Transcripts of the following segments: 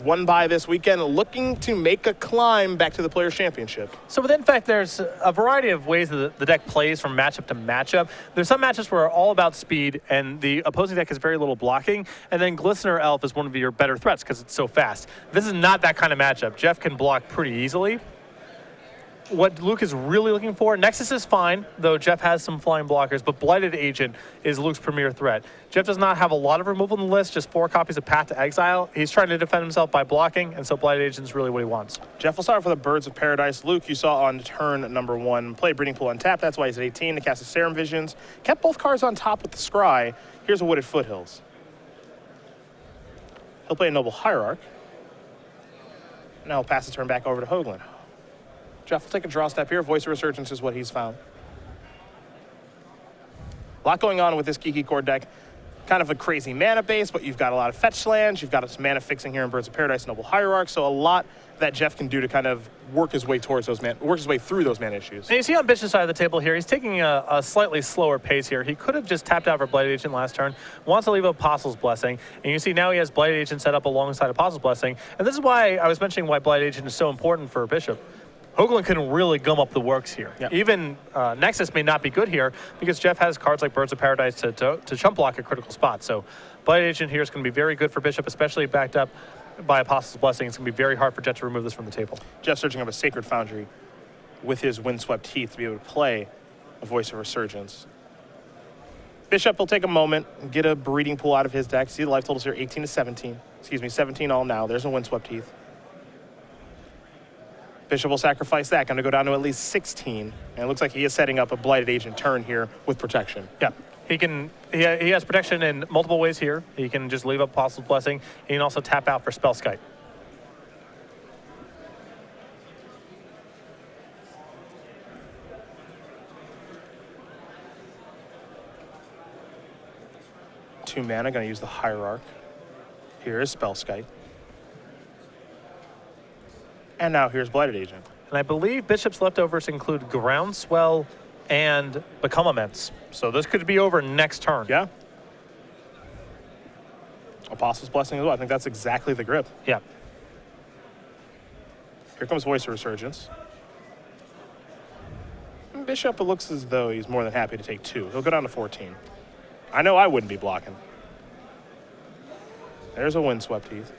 one bye this weekend, looking to make a climb back to the Players' Championship. So with Infect, there's a variety of ways that the deck plays from matchup to matchup. There's some matchups where are all about speed, and the opposing deck has very little blocking, and then Glistener Elf is one of your better threats because it's so fast. This is not that kind of matchup. Jeff can block pretty easily. What Luke is really looking for, Nexus is fine, though Jeff has some flying blockers, but Blighted Agent is Luke's premier threat. Jeff does not have a lot of removal on the list, just 4 copies of Path to Exile. He's trying to defend himself by blocking, and so Blighted Agent is really what he wants. Jeff will start for the Birds of Paradise. Luke, you saw on turn number 1, play Breeding Pool untap. That's why he's at 18 to cast the Serum Visions. Kept both cards on top with the Scry. Here's a Wooded Foothills. He'll play a Noble Hierarch. Now he'll pass the turn back over to Hoogland. Jeff will take a draw step here. Voice of Resurgence is what he's found. A lot going on with this Kiki Core deck. Kind of a crazy mana base, but you've got a lot of fetch lands. You've got some mana fixing here in Birds of Paradise, Noble Hierarch. So a lot that Jeff can do to kind of work his way towards those work his way through those mana issues. And you see on Bishop's side of the table here, he's taking a slightly slower pace here. He could have just tapped out for Blighted Agent last turn, wants to leave Apostle's Blessing, and you see now he has Blighted Agent set up alongside Apostle's Blessing. And this is why I was mentioning why Blighted Agent is so important for Bishop. Hoogland can really gum up the works here. Yep. Even Nexus may not be good here because Jeff has cards like Birds of Paradise to chump block at critical spots. So Blighted Agent here is going to be very good for Bishop, especially backed up by Apostle's Blessing. It's going to be very hard for Jeff to remove this from the table. Jeff searching up a Sacred Foundry with his Windswept Heath to be able to play a Voice of Resurgence. Bishop will take a moment and get a Breeding Pool out of his deck. See the life totals here, 18 to 17. Excuse me, 17 all now. There's a Windswept Heath. Bishop will sacrifice that, going to go down to at least 16. And it looks like he is setting up a Blighted Agent turn here with protection. Yeah, he has protection in multiple ways here. He can just leave up Apostle's Blessing. He can also tap out for Spellskite. Two mana, going to use the Hierarch. Here is Spellskite. And now here's Blighted Agent. And I believe Bishop's leftovers include Groundswell and Become Immense. So this could be over next turn. Yeah. Apostle's Blessing as well. I think that's exactly the grip. Yeah. Here comes Voice of Resurgence. Bishop, it looks as though he's more than happy to take 2. He'll go down to 14. I know I wouldn't be blocking. There's a Windswept Heath.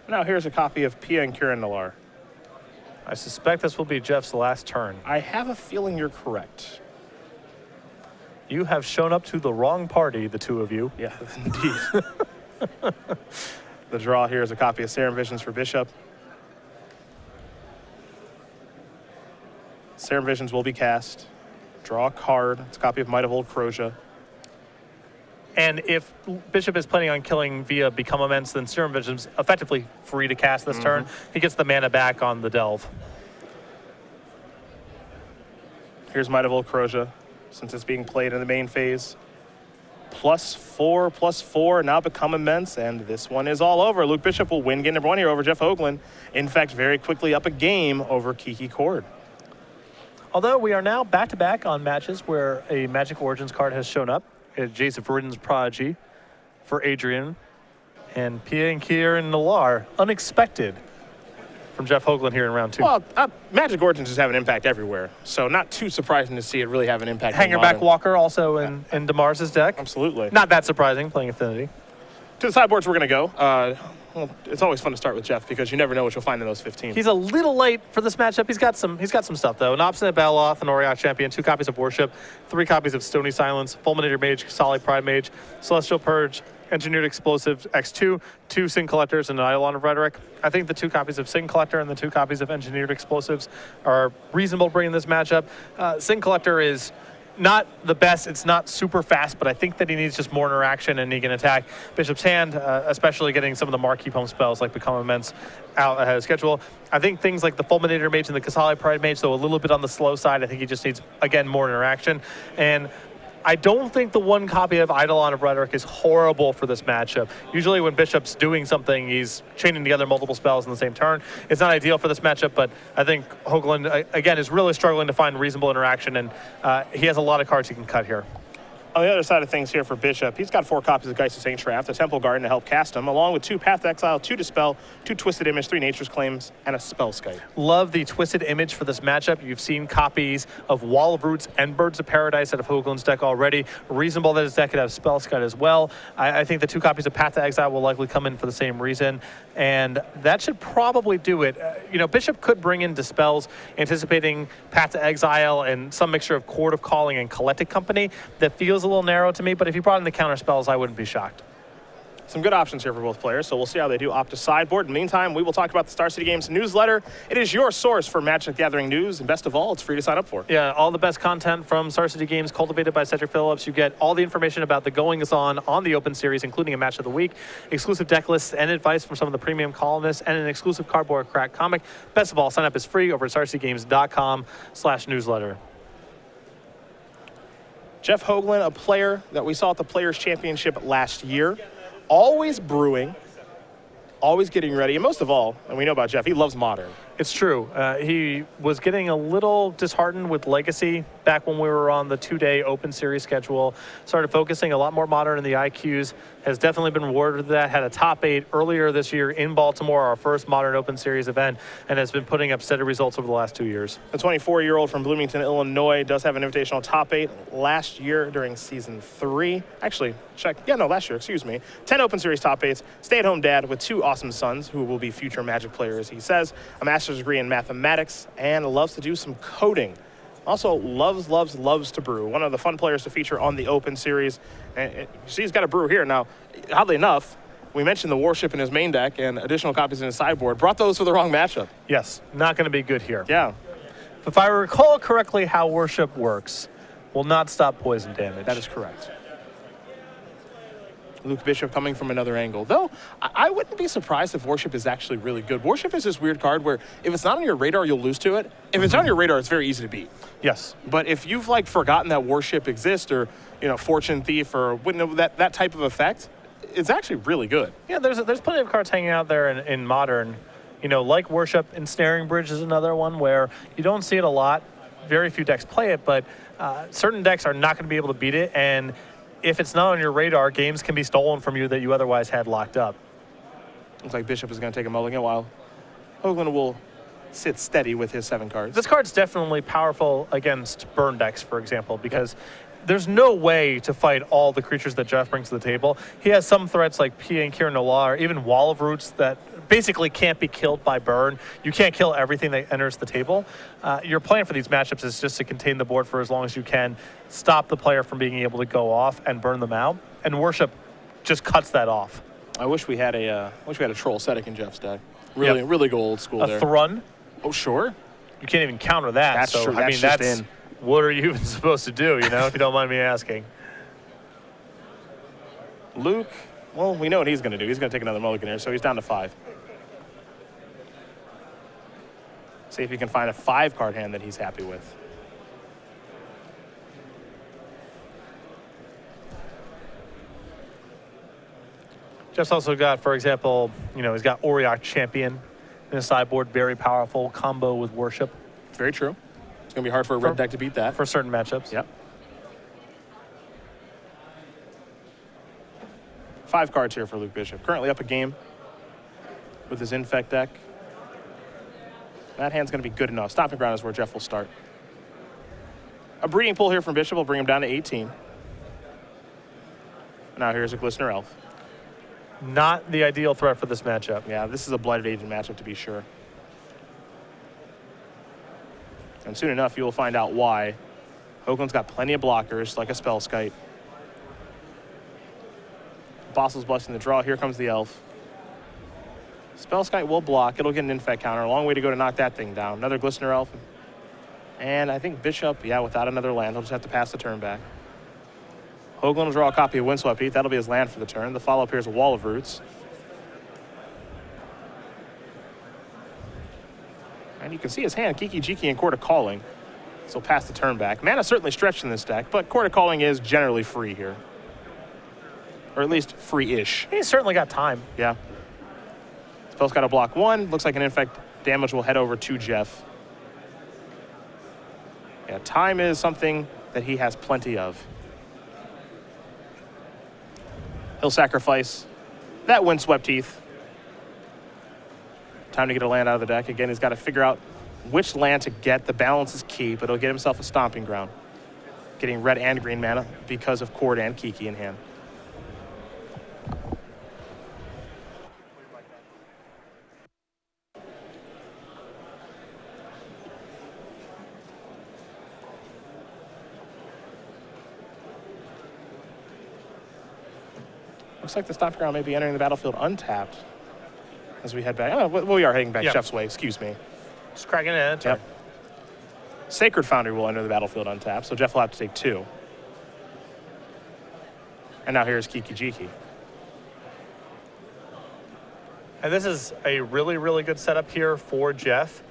Now here's a copy of Pia and Kieran Nalaar. I suspect this will be Jeff's last turn. I have a feeling you're correct. You have shown up to the wrong party, the two of you. Yeah, indeed. The draw here is a copy of Serum Visions for Bishop. Serum Visions will be cast. Draw a card. It's a copy of Might of Old Croja. And if Bishop is planning on killing via Become Immense, then Serum Vision's effectively free to cast this turn. He gets the mana back on the Delve. Here's Might of Old Croja, since it's being played in the main phase. +4/+4, now Become Immense, and this one is all over. Luke Bishop will win game number 1 here over Jeff Hoogland. In fact, very quickly up a game over Kiki Cord. Although we are now back-to-back on matches where a Magic Origins card has shown up. Jace of Ridden's Prodigy for Adrian, and Pia and Kieran Nalaar, unexpected from Jeff Hoogland here in round 2. Well, Magic Origins just have an impact everywhere, so not too surprising to see it really have an impact. Hangerback Walker also in DeMars's deck. Absolutely. Not that surprising, playing Affinity. To the sideboards we're going to go. Well, it's always fun to start with Jeff because you never know what you'll find in those 15. He's a little late for this matchup. He's got some stuff though. An Obstinate Baloth, an Auriok Champion, 2 copies of Worship, 3 copies of Stony Silence, Fulminator Mage, Solid Pride Mage, Celestial Purge, Engineered Explosive X2, 2 Sin Collectors, and an Eidolon of Rhetoric. I think the 2 copies of Sin Collector and the 2 copies of Engineered Explosives are reasonable to bring in this matchup. Sin Collector is not the best. It's not super fast, but I think that he needs just more interaction and he can attack Bishop's hand, especially getting some of the marquee home spells like Become Immense out ahead of schedule. I think things like the Fulminator Mage and the Kasali Pride Mage, though a little bit on the slow side, I think he just needs, again, more interaction. And I don't think the 1 copy of Eidolon of Rhetoric is horrible for this matchup. Usually when Bishop's doing something, he's chaining together multiple spells in the same turn. It's not ideal for this matchup, but I think Hoogland, again, is really struggling to find reasonable interaction, and he has a lot of cards he can cut here. On the other side of things here for Bishop, he's got 4 copies of Geist of St. Traft, a Temple Garden to help cast him, along with 2 Path to Exile, 2 Dispel, 2 Twisted Image, 3 Nature's Claims, and a Spellskite. Love the Twisted Image for this matchup. You've seen copies of Wall of Roots and Birds of Paradise out of Hoogland's deck already. Reasonable that his deck could have Spellskite as well. I think the 2 copies of Path to Exile will likely come in for the same reason, and that should probably do it. Bishop could bring in Dispels, anticipating Path to Exile and some mixture of Chord of Calling and Collected Company. That feels a little narrow to me, but if you brought in the counter spells, I wouldn't be shocked. Some good options here for both players, so we'll see how they do opt to sideboard. In the meantime, we will talk about the Star City Games newsletter. It is your source for Magic the Gathering news, and best of all, it's free to sign up for. Yeah, all the best content from Star City Games, cultivated by Cedric Phillips. You get all the information about the goings-on the Open Series, including a match of the week, exclusive deck lists and advice from some of the premium columnists, and an exclusive cardboard crack comic. Best of all, sign up is free over at starcitygames.com/newsletter. Jeff Hoogland, a player that we saw at the Players' Championship last year, always brewing, always getting ready, and most of all, and we know about Jeff, he loves Modern. It's true. He was getting a little disheartened with Legacy back when we were on the 2-day Open Series schedule. Started focusing a lot more Modern in the IQs. Has definitely been rewarded with that. Had a top 8 earlier this year in Baltimore, our first Modern Open Series event, and has been putting up steady results over the last 2 years. The 24-year-old from Bloomington, Illinois, does have an invitational top 8 last year during Season 3. Actually, last year, excuse me. 10 Open Series top 8s. Stay-at-home dad with 2 awesome sons who will be future Magic players, he says. A master's degree in mathematics and loves to do some coding. Also loves to brew. One of the fun players to feature on the Open Series. And you see he's got a brew here. Now, oddly enough, we mentioned the Warship in his main deck and additional copies in his sideboard. Brought those for the wrong matchup. Yes, not going to be good here. Yeah. If I recall correctly how Worship works, will not stop poison damage. That is correct. Luke Bishop coming from another angle. Though, I wouldn't be surprised if Worship is actually really good. Worship is this weird card where if it's not on your radar, you'll lose to it. If it's on your radar, it's very easy to beat. Yes. But if you've forgotten that Worship exists, or Fortune Thief, or that type of effect, it's actually really good. Yeah, there's plenty of cards hanging out there in Modern. Like Worship. Ensnaring Bridge is another one where you don't see it a lot. Very few decks play it, but certain decks are not going to be able to beat it, and if it's not on your radar, games can be stolen from you that you otherwise had locked up. Looks like Bishop is going to take a mulligan while Hoogland will sit steady with his 7 cards. This card's definitely powerful against burn decks, for example, because there's no way to fight all the creatures that Jeff brings to the table. He has some threats like Pia and Kira Nola, or even Wall of Roots that basically can't be killed by burn. You can't kill everything that enters the table. Your plan for these matchups is just to contain the board for as long as you can, stop the player from being able to go off and burn them out, and Worship just cuts that off. I wish we had a troll Sedek in Jeff's deck. Really go old school there. A Thrun? Oh, sure. You can't even counter that. That's so, true. That's in. What are you even supposed to do, if you don't mind me asking? Luke, well, we know what he's going to do. He's going to take another mulligan here, so he's down to 5. See if he can find a 5-card hand that he's happy with. Jeff's also got, for example, he's got Auriok Champion in his sideboard. Very powerful combo with Worship. Very true. It's going to be hard for a red deck to beat that. For certain matchups. Yep. 5 cards here for Luke Bishop. Currently up a game with his Infect deck. That hand's going to be good enough. Stomping Ground is where Jeff will start. A breeding pool here from Bishop will bring him down to 18. Now here's a Glistener Elf. Not the ideal threat for this matchup. Yeah, this is a Blighted Agent matchup to be sure. And soon enough, you will find out why. Hoogland's got plenty of blockers, like a Spellskite. Bossel's Blessing the draw. Here comes the Elf. Spellskite will block. It'll get an Infect counter. A long way to go to knock that thing down. Another Glistener Elf. And I think Bishop, without another land, he'll just have to pass the turn back. Hoogland will draw a copy of Windswept Heath. That'll be his land for the turn. The follow-up here is a Wall of Roots. And you can see his hand, Kiki Jiki and Court of Calling. So he'll pass the turn back. Mana certainly stretched in this deck, but Court of Calling is generally free here. Or at least free-ish. He's certainly got time. Yeah. Spell's got to block 1. Looks like an Infect damage will head over to Jeff. Yeah, time is something that he has plenty of. He'll sacrifice that Windswept Heath. Time to get a land out of the deck. Again, he's got to figure out which land to get. The balance is key, but he'll get himself a stomping ground. Getting red and green mana because of Cord and Kiki in hand. Looks like the stomping ground may be entering the battlefield untapped as we head back. Oh, well, we are heading back Jeff's way, excuse me. Just cracking it in. Yep. Sacred Foundry will enter the battlefield untapped, so Jeff will have to take 2. And now here's Kiki Jiki. And this is a really, really good setup here for Jeff,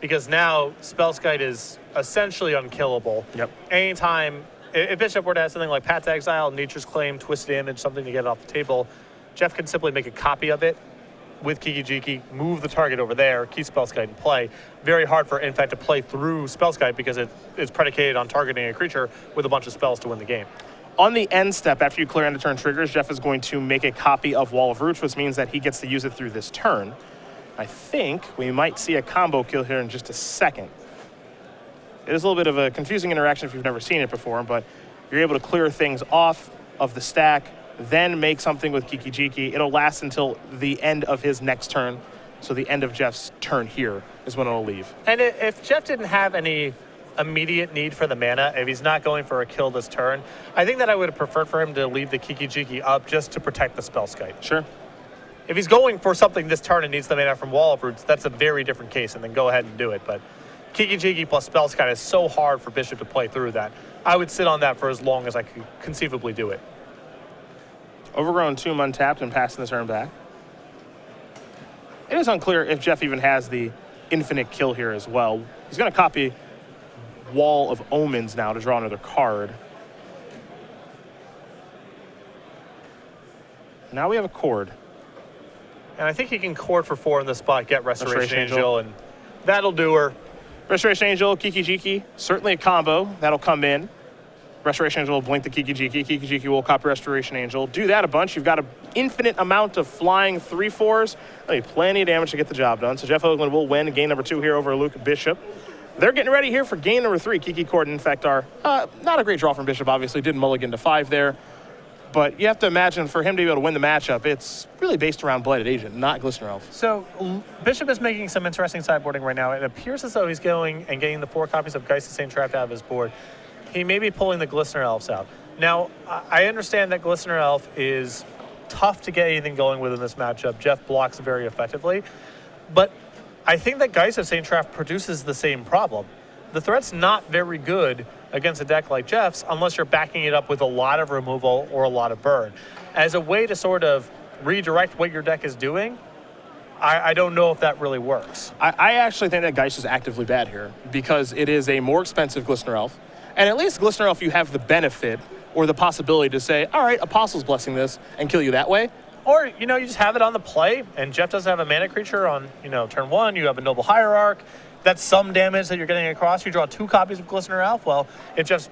because now Spellskite is essentially unkillable. Yep. Anytime, if Bishop were to have something like Path's Exile, Nature's Claim, Twisted Image, something to get it off the table, Jeff can simply make a copy of it with Kiki Jiki, move the target over there, keep Spellskite in play. Very hard for, in fact, to play through Spellskite because it is predicated on targeting a creature with a bunch of spells to win the game. On the end step, after you clear end of turn triggers, Jeff is going to make a copy of Wall of Roots, which means that he gets to use it through this turn. I think we might see a combo kill here in just a second. It is a little bit of a confusing interaction if you've never seen it before, but you're able to clear things off of the stack, then make something with Kiki Jiki. It'll last until the end of his next turn. So the end of Jeff's turn here is when it'll leave. And if Jeff didn't have any immediate need for the mana, if he's not going for a kill this turn, I think that I would have preferred for him to leave the Kiki Jiki up just to protect the Spellskite. Sure. If he's going for something this turn and needs the mana from Wall of Roots, that's a very different case, and then go ahead and do it. But Kiki Jiki plus Spellskite is so hard for Bishop to play through that. I would sit on that for as long as I could conceivably do it. Overgrown Tomb untapped and passing the turn back. It is unclear if Jeff even has the infinite kill here as well. He's going to copy Wall of Omens now to draw another card. Now we have a Cord. And I think he can Cord for 4 in this spot, get Restoration Angel, and that'll do her. Restoration Angel, Kiki Jiki, certainly a combo. That'll come in. Restoration Angel will blink the Kiki Jiki. Kiki Jiki will copy Restoration Angel. Do that a bunch. You've got an infinite amount of flying 3/4s. That'll be plenty of damage to get the job done. So Jeff Hoogland will win game number 2 here over Luke Bishop. They're getting ready here for game number 3. Kiki, Cord, and Infectar. Not a great draw from Bishop, obviously. Did mulligan to 5 there. But you have to imagine for him to be able to win the matchup, it's really based around Blighted Agent, not Glistener Elf. So Bishop is making some interesting sideboarding right now. It appears as though he's going and getting the 4 copies of Geist the Same Trapped out of his board. He may be pulling the Glistener Elves out. Now, I understand that Glistener Elf is tough to get anything going with in this matchup. Jeff blocks very effectively. But I think that Geist of St. Traft produces the same problem. The threat's not very good against a deck like Jeff's unless you're backing it up with a lot of removal or a lot of burn. As a way to sort of redirect what your deck is doing, I don't know if that really works. I actually think that Geist is actively bad here because it is a more expensive Glistener Elf. And at least Glistener Elf, you have the benefit or the possibility to say, all right, Apostle's blessing this and kill you that way. Or, you just have it on the play, and Jeff doesn't have a mana creature on, turn 1. You have a Noble Hierarch. That's some damage that you're getting across. You draw 2 copies of Glistener Elf. Well, if Jeff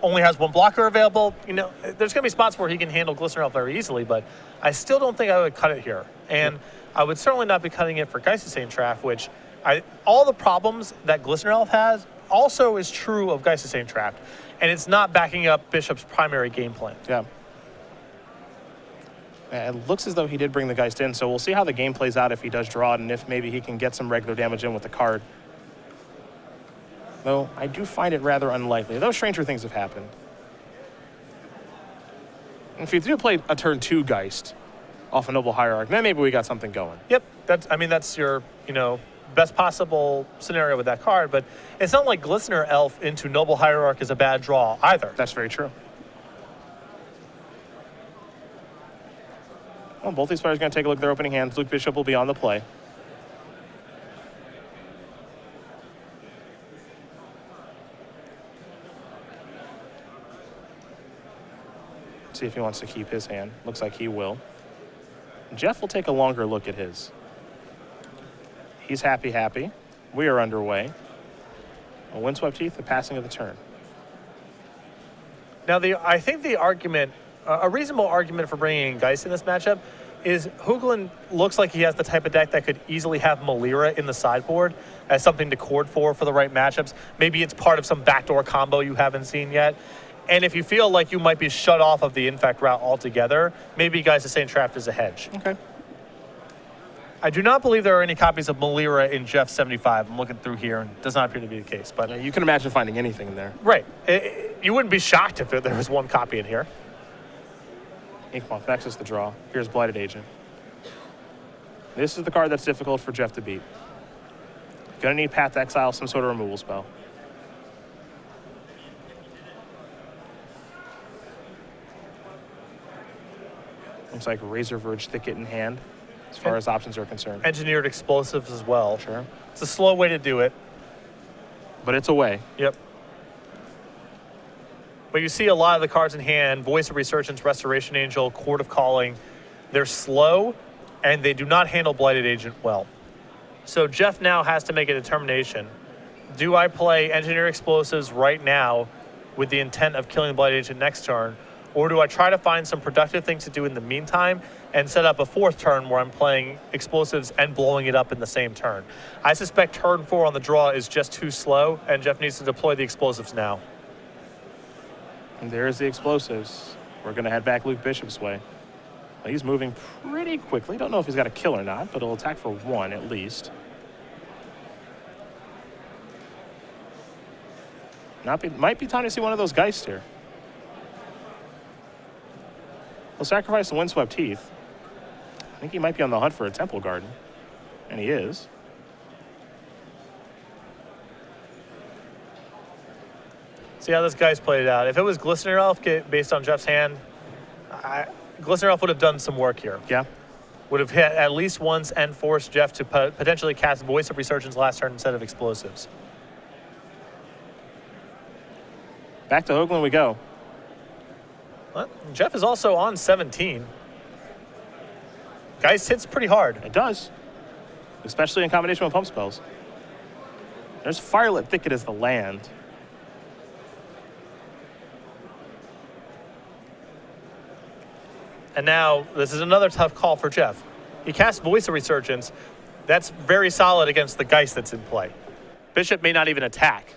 only has 1 blocker available, there's going to be spots where he can handle Glistener Elf very easily, but I still don't think I would cut it here. And I would certainly not be cutting it for Geist of St. Traft, which all the problems that Glistener Elf has also is true of Geist of St. Traft, and it's not backing up Bishop's primary game plan. Yeah. It looks as though he did bring the Geist in, so we'll see how the game plays out if he does draw it and if maybe he can get some regular damage in with the card. Though I do find it rather unlikely. Though stranger things have happened. And if you do play a turn 2 Geist off a Noble Hierarch, then maybe we got something going. Yep, that's your, best possible scenario with that card, but it's not like Glistener Elf into Noble Hierarch is a bad draw either. That's very true. Well, both these players are going to take a look at their opening hands. Luke Bishop will be on the play. See if he wants to keep his hand. Looks like he will. Jeff will take a longer look at his. He's happy. We are underway. A Windswept Heath, the passing of the turn. Now, I think the argument a reasonable argument for bringing in Geist in this matchup is Hoogland looks like he has the type of deck that could easily have Malira in the sideboard as something to chord for the right matchups. Maybe it's part of some backdoor combo you haven't seen yet. And if you feel like you might be shut off of the Infect route altogether, maybe Geist is saying Trapped is a hedge. Okay. I do not believe there are any copies of Malira in Jeff's 75. I'm looking through here, and it does not appear to be the case. But You can imagine finding anything in there. right. You wouldn't be shocked if there was one copy in here. Inkmoth maxes the draw. Here's Blighted Agent. This is the card that's difficult for Jeff to beat. Gonna need Path to Exile, some sort of removal spell. Looks like Razor Verge Thicket in hand, as far as options are concerned. Engineered explosives as well. Sure. It's a slow way to do it. But it's a way. Yep. But you see a lot of the cards in hand, Voice of Resurgence, Restoration Angel, Court of Calling. They're slow, and they do not handle Blighted Agent well. So Jeff now has to make a determination. Do I play Engineer Explosives right now with the intent of killing Blighted Agent next turn, or do I try to find some productive things to do in the meantime and set up a fourth turn where I'm playing Explosives and blowing it up in the same turn? I suspect turn 4 on the draw is just too slow, and Jeff needs to deploy the Explosives now. And there's the Explosives. We're going to head back Luke Bishop's way. Well, he's moving pretty quickly. Don't know if he's got a kill or not, but he'll attack for 1 at least. Might be time to see one of those Geists here. He'll sacrifice the Windswept Heath. I think he might be on the hunt for a Temple Garden. And he is. See how this guy's played it out. If it was Glistener Elf based on Jeff's hand, Glistener Elf would have done some work here. Yeah. Would have hit at least once and forced Jeff to potentially cast Voice of Resurgence last turn instead of Explosives. Back to Hoogland we go. Well, Jeff is also on 17. Geist hits pretty hard. It does. Especially in combination with pump spells. There's Firelit Thicket as the land. And now, this is another tough call for Jeff. He casts Voice of Resurgence. That's very solid against the Geist that's in play. Bishop may not even attack.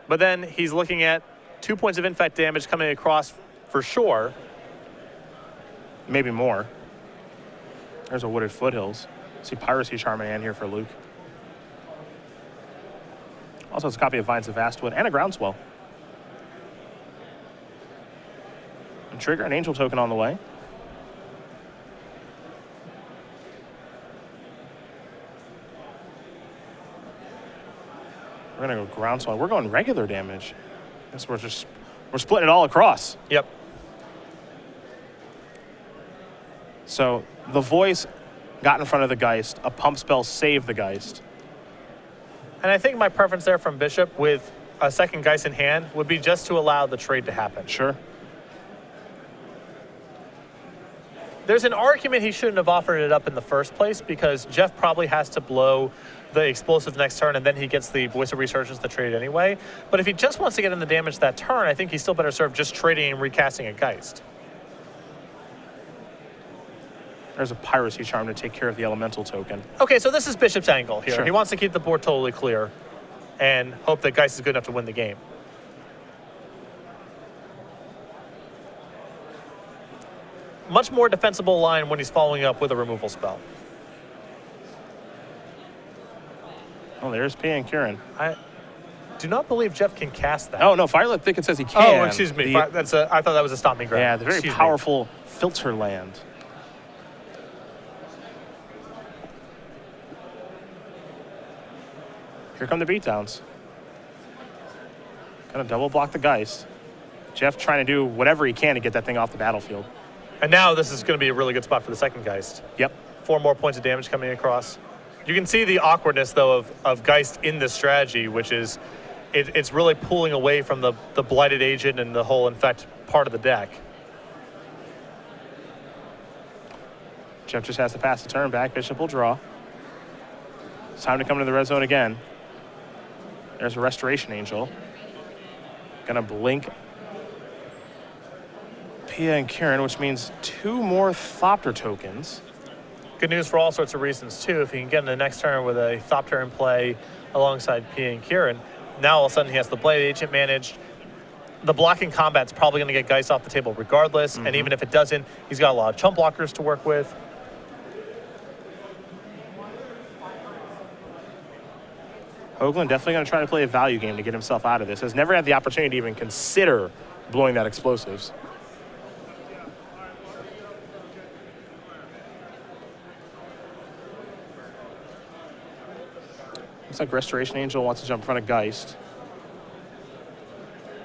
But then he's looking at 2 points of infect damage coming across for sure. Maybe more. There's a Wooded Foothills. See Piracy Charm in hand here for Luke. Also has a copy of Vines of Vastwood and a Groundswell. And trigger an Angel Token on the way. We're gonna go Groundswell. We're going regular damage. I guess we're splitting it all across. Yep. So the Voice got in front of the Geist. A pump spell saved the Geist. And I think my preference there from Bishop with a second Geist in hand would be just to allow the trade to happen. Sure. There's an argument he shouldn't have offered it up in the first place because Jeff probably has to blow the explosive next turn and then he gets the Voice of Resurgence to trade anyway. But if he just wants to get in the damage that turn, I think he's still better served just trading and recasting a Geist. There's a Piracy Charm to take care of the Elemental Token. Okay, so this is Bishop's angle here. Sure. He wants to keep the board totally clear and hope that Geist is good enough to win the game. Much more defensible line when he's following up with a removal spell. Oh, there's P and Kieran. I do not believe Jeff can cast that. Oh, no, Firelit Thicket says he can. Oh, excuse me. I thought that was a stomping ground. Yeah, the very powerful filter land. Here come the beatdowns. Gonna double block the Geist. Jeff trying to do whatever he can to get that thing off the battlefield. And now this is going to be a really good spot for the second Geist. Yep. 4 more points of damage coming across. You can see the awkwardness, though, of Geist in this strategy, which is it's really pulling away from the Blighted Agent and the whole Infect part of the deck. Jeff just has to pass the turn back. Bishop will draw. It's time to come to the red zone again. There's a Restoration Angel. Gonna blink Pia and Kieran, which means 2 more Thopter tokens. Good news for all sorts of reasons, too. If he can get in the next turn with a Thopter in play alongside Pia and Kieran, now all of a sudden he has the Blade Agent managed. The blocking combat's probably going to get Geist off the table regardless, and even if it doesn't, he's got a lot of chump blockers to work with. Hoogland definitely going to try to play a value game to get himself out of this. Has never had the opportunity to even consider blowing that explosives. Looks like Restoration Angel wants to jump in front of Geist.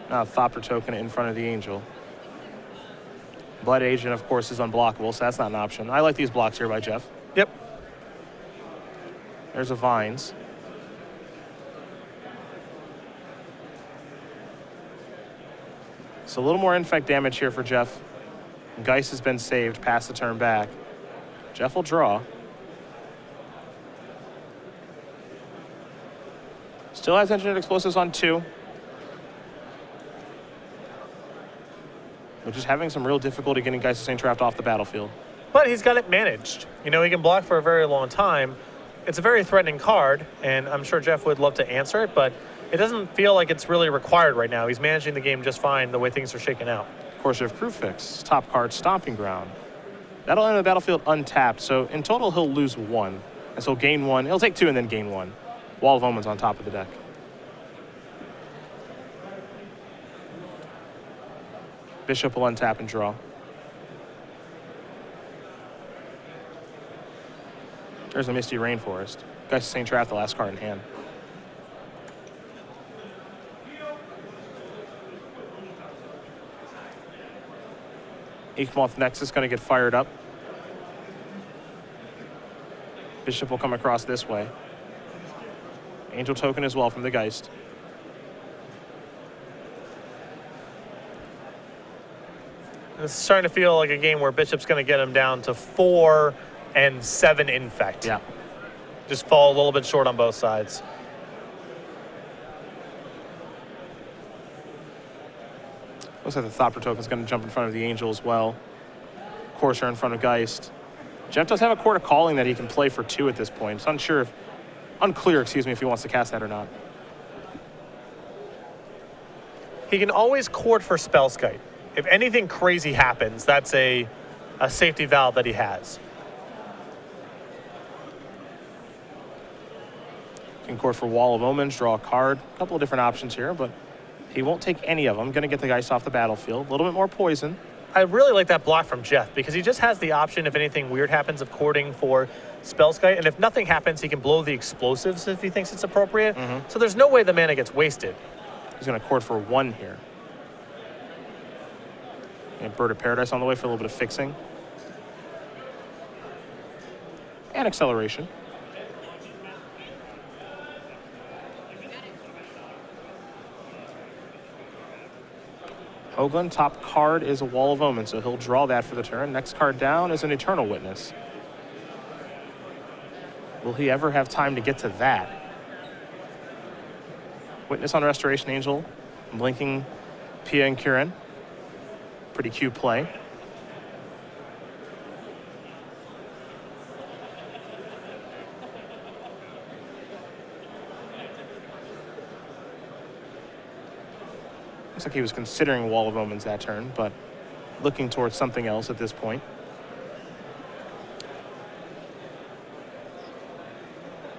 Now Thopter token in front of the Angel. Blood Agent, of course, is unblockable, so that's not an option. I like these blocks here by Jeff. Yep. There's a Vines. So a little more infect damage here for Jeff. Geist has been saved past the turn back. Jeff will draw. Still has Engineered Explosives on 2. But just having some real difficulty getting Geist Sustain trapped off the battlefield. But he's got it managed. You know, he can block for a very long time. It's a very threatening card, and I'm sure Jeff would love to answer it, but it doesn't feel like it's really required right now. He's managing the game just fine the way things are shaking out. Of course, you have Crew Fix, top card, Stomping Ground. That'll enter the battlefield untapped, so in total he'll lose 1. And so he'll gain 1. He'll take 2 and then gain 1. Wall of Omens on top of the deck. Bishop will untap and draw. There's a Misty Rainforest. Geist Sustain Trap, the last card in hand. Ichmoth Nexus going to get fired up. Bishop will come across this way. Angel token as well from the Geist. It's starting to feel like a game where Bishop's going to get him down to 4 and 7 infect. Yeah. Just fall a little bit short on both sides. Looks like the Thopter token is going to jump in front of the Angel as well. Courser in front of Geist. Jeff does have a Court of Calling that he can play for 2 at this point. It's unclear, excuse me, if he wants to cast that or not. He can always court for Spellskite. If anything crazy happens, that's a safety valve that he has. Can court for Wall of Omens, draw a card. A couple of different options here, but he won't take any of them. Going to get the Geist off the battlefield. A little bit more poison. I really like that block from Jeff because he just has the option if anything weird happens of courting for Spellskite, and if nothing happens, he can blow the explosives if he thinks it's appropriate. So there's no way the mana gets wasted. He's going to court for 1 here. And Bird of Paradise on the way for a little bit of fixing. And acceleration. Hoogland, top card is a Wall of Omen, so he'll draw that for the turn. Next card down is an Eternal Witness. Will he ever have time to get to that? Witness on Restoration Angel, blinking Pia and Kieran. Pretty cute play. Looks like he was considering Wall of Omens that turn, but looking towards something else at this point.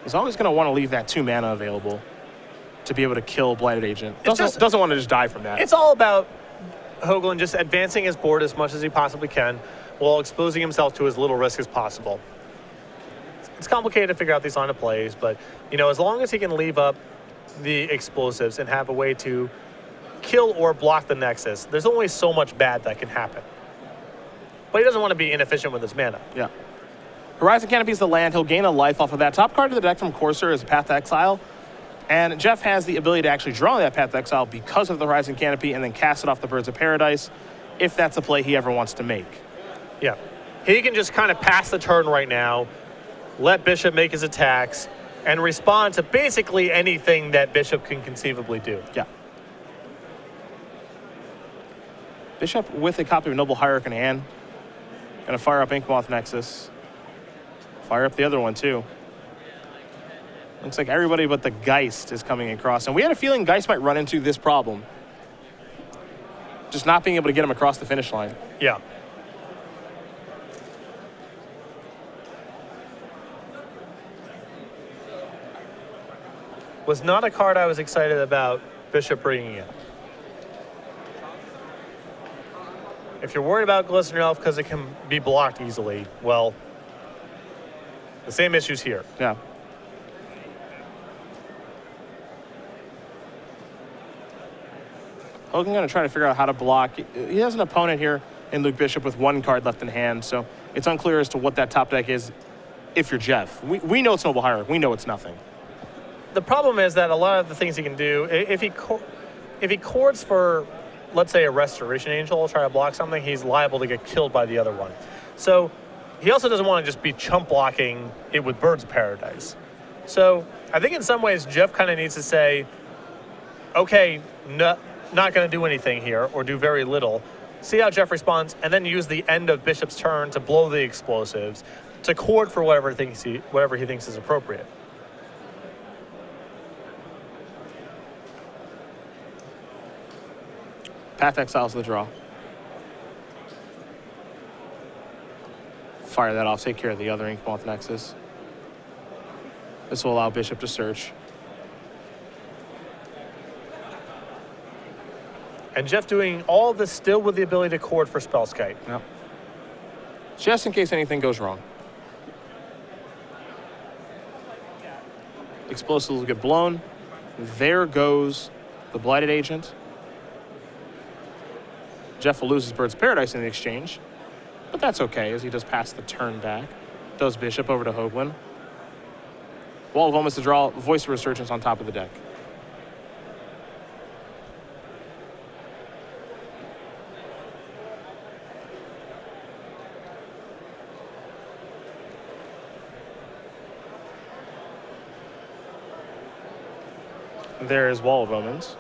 He's always going to want to leave that 2 mana available to be able to kill Blighted Agent. Doesn't want to just die from that. It's all about Hoogland just advancing his board as much as he possibly can while exposing himself to as little risk as possible. It's complicated to figure out these line of plays, but you know, as long as he can leave up the explosives and have a way to kill or block the Nexus, there's only so much bad that can happen. But he doesn't want to be inefficient with his mana. Yeah. Horizon Canopy is the land. He'll gain a life off of that. Top card of the deck from Courser is Path to Exile. And Jeff has the ability to actually draw that Path to Exile because of the Horizon Canopy and then cast it off the Birds of Paradise if that's a play he ever wants to make. Yeah. He can just kind of pass the turn right now, let Bishop make his attacks, and respond to basically anything that Bishop can conceivably do. Yeah. Bishop with a copy of Noble Hierarch in hand. Gonna fire up Inkmoth Nexus. Fire up the other one too. Looks like everybody but the Geist is coming across. And we had a feeling Geist might run into this problem. Just not being able to get him across the finish line. Yeah. Was not a card I was excited about Bishop bringing in. If you're worried about Glistener Elf because it can be blocked easily, well, the same issues here. Yeah. Hogan going to try to figure out how to block. He has an opponent here in Luke Bishop with one card left in hand, so it's unclear as to what that top deck is if you're Jeff. We know it's Noble Hierarch. We know it's nothing. The problem is that a lot of the things he can do, if he courts for, let's say, a Restoration Angel, try to block something, he's liable to get killed by the other one. So he also doesn't want to just be chump blocking it with Birds of Paradise. So I think in some ways Jeff kind of needs to say, okay, no, not going to do anything here or do very little. See how Jeff responds, and then use the end of Bishop's turn to blow the explosives, to court for whatever he thinks is appropriate. Path Exiles the draw. Fire that off, take care of the other Inkmoth Nexus. This will allow Bishop to search. And Jeff doing all this still with the ability to court for Spellskite. Yep. Just in case anything goes wrong. Explosives will get blown. There goes the Blighted Agent. Jeff will lose his Bird's Paradise in the exchange, but that's okay as he does pass the turn back. Does Bishop over to Hoogland. Wall of Omens to draw, Voice of Resurgence on top of the deck. There is Wall of Omens.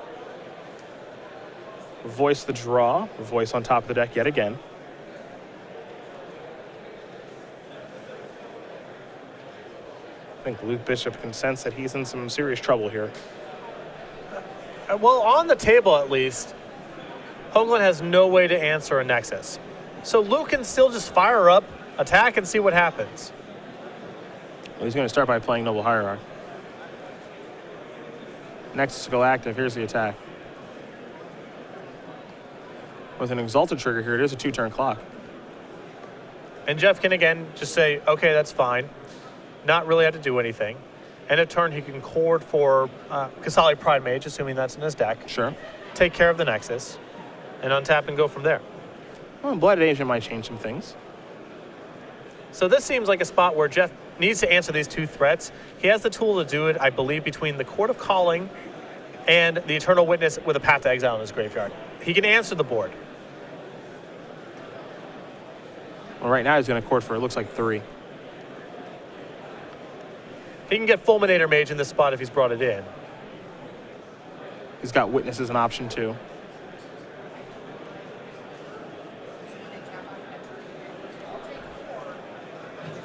Voice the draw, Voice on top of the deck yet again. I think Luke Bishop can sense that he's in some serious trouble here. Well, on the table at least, Hoogland has no way to answer a Nexus. So Luke can still just fire up, attack, and see what happens. Well, he's going to start by playing Noble Hierarch. Nexus to go active, here's the attack. With an Exalted trigger here, it is a 2-turn clock. And Jeff can again just say, okay, that's fine. Not really have to do anything. End of turn, he can chord for Kasali Pride Mage, assuming that's in his deck. Sure. Take care of the Nexus, and untap and go from there. Well, Blighted Agent might change some things. So this seems like a spot where Jeff needs to answer these two threats. He has the tool to do it, I believe, between the Court of Calling and the Eternal Witness with a Path to Exile in his graveyard. He can answer the board. Well, right now he's going to court for, it looks like 3. He can get Fulminator Mage in this spot if he's brought it in. He's got Witness as an option too.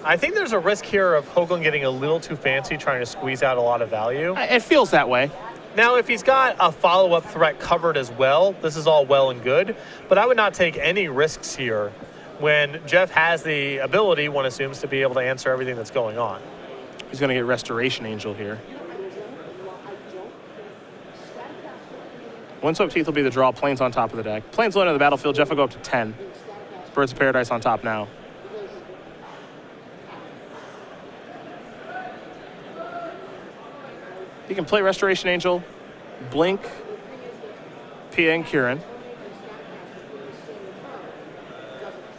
I think there's a risk here of Hoogland getting a little too fancy, trying to squeeze out a lot of value. It feels that way. Now, if he's got a follow-up threat covered as well, this is all well and good, but I would not take any risks here when Jeff has the ability, one assumes, to be able to answer everything that's going on. He's going to get Restoration Angel here. Windswept Teeth will be the draw. Plains on top of the deck. Plains low into the battlefield. Jeff will go up to 10. Birds of Paradise on top now. He can play Restoration Angel, Blink, Pia, and Kieran.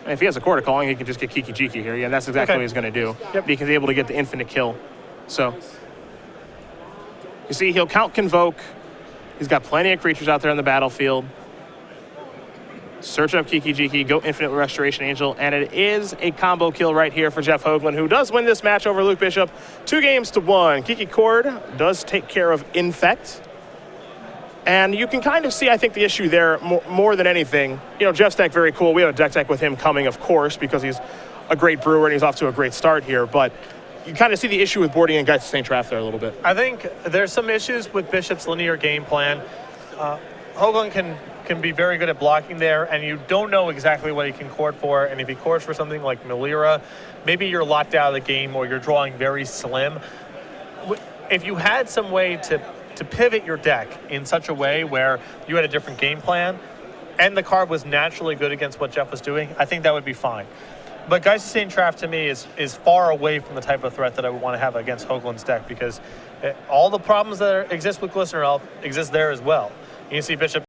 And if he has a Court of Calling, he can just get Kiki Jiki here. Yeah, and that's exactly what he's going to do. Yep. He's able to get the infinite kill. So, you see, he'll count Convoke. He's got plenty of creatures out there on the battlefield. Search up Kiki Jiki, go Infinite Restoration Angel, and it is a combo kill right here for Jeff Hoogland, who does win this match over Luke Bishop 2-1. Kiki Cord does take care of Infect, And you can kind of see, I think, the issue there more than anything. Jeff's deck, very cool. We have a deck tech with him coming, of course, because he's a great brewer and he's off to a great start here. But you kind of see the issue with boarding in Geist of St. Traff there a little bit. I think there's some issues with Bishop's linear game plan. Hoogland can be very good at blocking there, and you don't know exactly what he can court for. And if he courts for something like Melira, maybe you're locked out of the game or you're drawing very slim. If you had some way to pivot your deck in such a way where you had a different game plan and the card was naturally good against what Jeff was doing, I think that would be fine. But Geist of St. Traff to me is far away from the type of threat that I would want to have against Hoogland's deck, because all the problems that exist with Glistener Elf exist there as well. You see Bishop